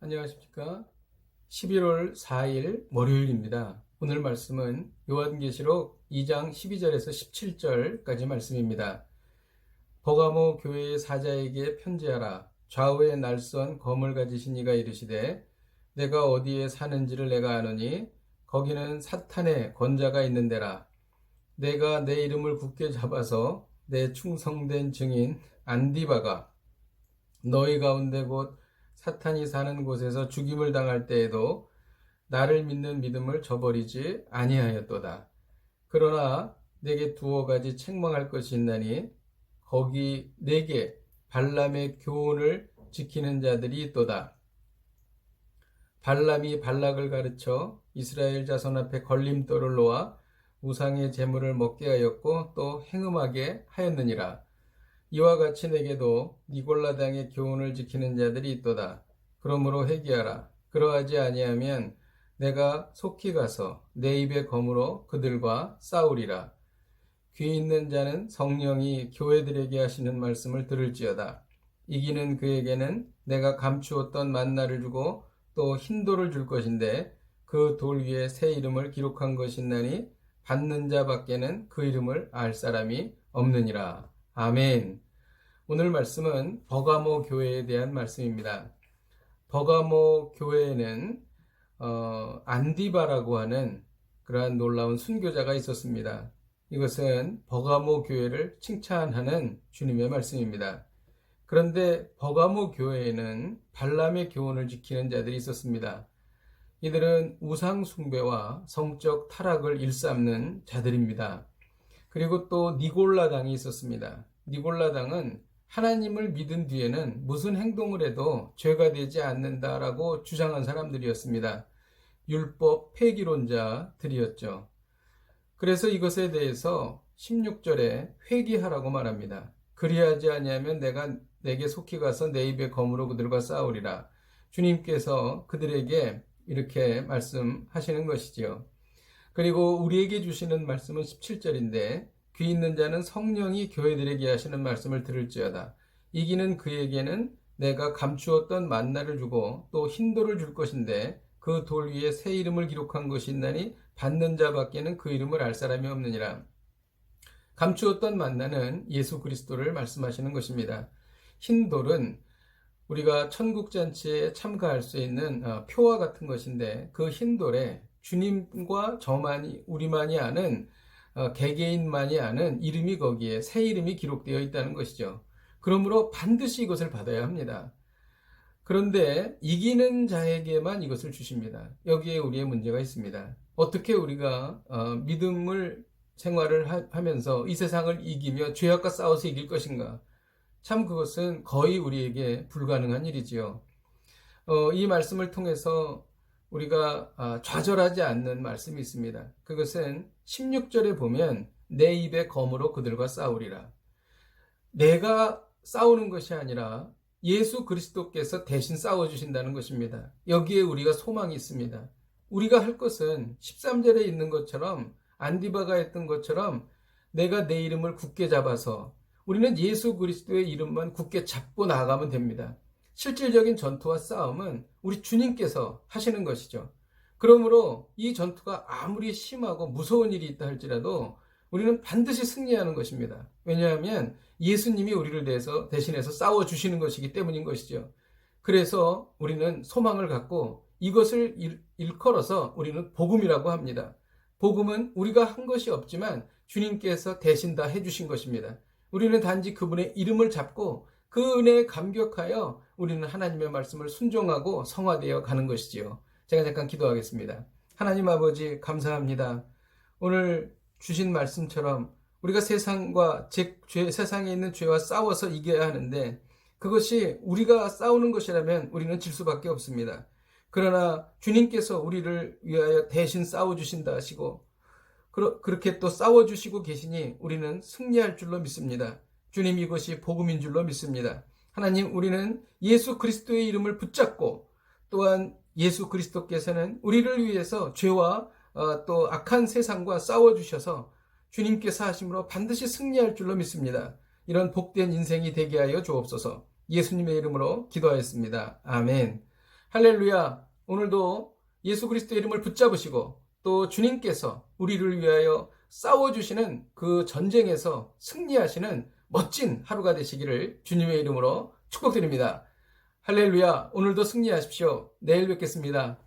안녕하십니까? 11월 4일 월요일입니다. 오늘 말씀은 요한계시록 2장 12절에서 17절까지 말씀입니다. 버가모 교회의 사자에게 편지하라. 좌우에 날선 검을 가지신 이가 이르시되 내가 어디에 사는지를 내가 아노니 거기는 사탄의 권자가 있는 데라. 내가 내 이름을 굳게 잡아서 내 충성된 증인 안디바가 너희 가운데 곧 사탄이 사는 곳에서 죽임을 당할 때에도 나를 믿는 믿음을 저버리지 아니하였도다. 그러나 내게 두어 가지 책망할 것이 있나니 거기 내게 발람의 교훈을 지키는 자들이 있도다. 발람이 발락을 가르쳐 이스라엘 자손 앞에 걸림돌을 놓아 우상의 제물을 먹게 하였고 또 행음하게 하였느니라. 이와 같이 내게도 니골라당의 교훈을 지키는 자들이 있도다. 그러므로 회개하라. 그러하지 아니하면 내가 속히 가서 내 입의 검으로 그들과 싸우리라. 귀 있는 자는 성령이 교회들에게 하시는 말씀을 들을지어다. 이기는 그에게는 내가 감추었던 만나를 주고 또 흰돌을 줄 것인데 그 돌 위에 새 이름을 기록한 것이 있나니 받는 자 밖에는 그 이름을 알 사람이 없느니라. 아멘. 오늘 말씀은 버가모 교회에 대한 말씀입니다. 버가모 교회에는 안디바라고 하는 그러한 놀라운 순교자가 있었습니다. 이것은 버가모 교회를 칭찬하는 주님의 말씀입니다. 그런데 버가모 교회에는 발람의 교훈을 지키는 자들이 있었습니다. 이들은 우상 숭배와 성적 타락을 일삼는 자들입니다. 그리고 또 니골라당이 있었습니다. 니골라당은 하나님을 믿은 뒤에는 무슨 행동을 해도 죄가 되지 않는다라고 주장한 사람들이었습니다. 율법 폐기론자들이었죠. 그래서 이것에 대해서 16절에 회개하라고 말합니다. 그리하지 아니하면 내게 속히 가서 내 입의 검으로 그들과 싸우리라. 주님께서 그들에게 이렇게 말씀하시는 것이지요. 그리고 우리에게 주시는 말씀은 17절인데 귀 있는 자는 성령이 교회들에게 하시는 말씀을 들을지어다. 이기는 그에게는 내가 감추었던 만나를 주고 또 흰돌을 줄 것인데 그 돌 위에 새 이름을 기록한 것이 있나니 받는 자 밖에는 그 이름을 알 사람이 없느니라. 감추었던 만나는 예수 그리스도를 말씀하시는 것입니다. 흰돌은 우리가 천국잔치에 참가할 수 있는 표와 같은 것인데 그 흰돌에 주님과 저만이 우리만이 아는 개개인만이 아는 이름이 거기에 새 이름이 기록되어 있다는 것이죠. 그러므로 반드시 이것을 받아야 합니다. 그런데 이기는 자에게만 이것을 주십니다. 여기에 우리의 문제가 있습니다. 어떻게 우리가 믿음을 생활을 하면서 이 세상을 이기며 죄악과 싸워서 이길 것인가? 참 그것은 거의 우리에게 불가능한 일이지요. 이 말씀을 통해서 우리가 좌절하지 않는 말씀이 있습니다. 그것은 16절에 보면 내 입의 검으로 그들과 싸우리라. 내가 싸우는 것이 아니라 예수 그리스도께서 대신 싸워주신다는 것입니다. 여기에 우리가 소망이 있습니다. 우리가 할 것은 13절에 있는 것처럼 안디바가 했던 것처럼 내가 내 이름을 굳게 잡아서 우리는 예수 그리스도의 이름만 굳게 잡고 나아가면 됩니다. 실질적인 전투와 싸움은 우리 주님께서 하시는 것이죠. 그러므로 이 전투가 아무리 심하고 무서운 일이 있다 할지라도 우리는 반드시 승리하는 것입니다. 왜냐하면 예수님이 우리를 대신해서 싸워주시는 것이기 때문인 것이죠. 그래서 우리는 소망을 갖고 이것을 일컬어서 우리는 복음이라고 합니다. 복음은 우리가 한 것이 없지만 주님께서 대신 다 해주신 것입니다. 우리는 단지 그분의 이름을 잡고 그 은혜에 감격하여 우리는 하나님의 말씀을 순종하고 성화되어 가는 것이지요. 제가 잠깐 기도하겠습니다. 하나님 아버지 감사합니다. 오늘 주신 말씀처럼 우리가 세상에 있는 죄와 싸워서 이겨야 하는데 그것이 우리가 싸우는 것이라면 우리는 질 수밖에 없습니다. 그러나 주님께서 우리를 위하여 대신 싸워주신다 하시고 그렇게 또 싸워주시고 계시니 우리는 승리할 줄로 믿습니다. 주님 이것이 복음인 줄로 믿습니다. 하나님 우리는 예수 그리스도의 이름을 붙잡고 또한 예수 그리스도께서는 우리를 위해서 죄와 또 악한 세상과 싸워주셔서 주님께서 하심으로 반드시 승리할 줄로 믿습니다. 이런 복된 인생이 되게 하여 주옵소서. 예수님의 이름으로 기도하였습니다. 아멘. 할렐루야. 오늘도 예수 그리스도의 이름을 붙잡으시고 또 주님께서 우리를 위하여 싸워주시는 그 전쟁에서 승리하시는 멋진 하루가 되시기를 주님의 이름으로 축복드립니다. 할렐루야. 오늘도 승리하십시오. 내일 뵙겠습니다.